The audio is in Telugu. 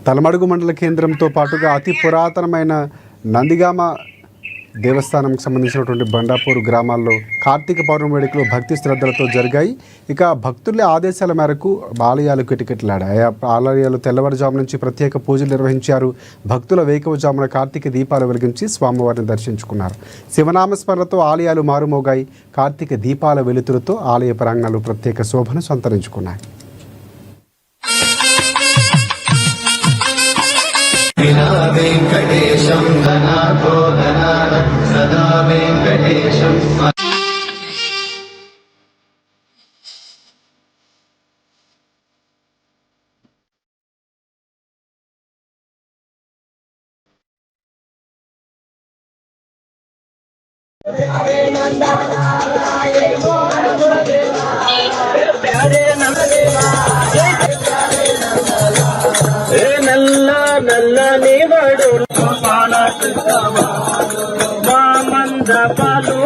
తలమడుగు మండల కేంద్రంతో పాటుగా అతి పురాతనమైన నందిగామ దేవస్థానంకి సంబంధించినటువంటి బండాపూర్ గ్రామాల్లో కార్తీక పౌర్ణమి వేడుకలు భక్తి శ్రద్ధలతో జరిగాయి. ఇక భక్తుల ఆదేశాల మేరకు ఆలయాలు కిటకిటలాడాయి. ఆలయాలు తెల్లవారుజాము నుంచి ప్రత్యేక పూజలు నిర్వహించారు. భక్తుల వేకువజామున కార్తీక దీపాలు వెలిగించి స్వామివారిని దర్శించుకున్నారు. శివనామస్మరణతో ఆలయాలు మారుమోగాయి. కార్తీక దీపాల వెలుతురుతో ఆలయ ప్రాంగణాలు ప్రత్యేక శోభను సంతరించుకున్నాయి. వెంకటేశం ధనాథో ధనార సదా వెంకటేశం నల్లని వడు మంద పాలు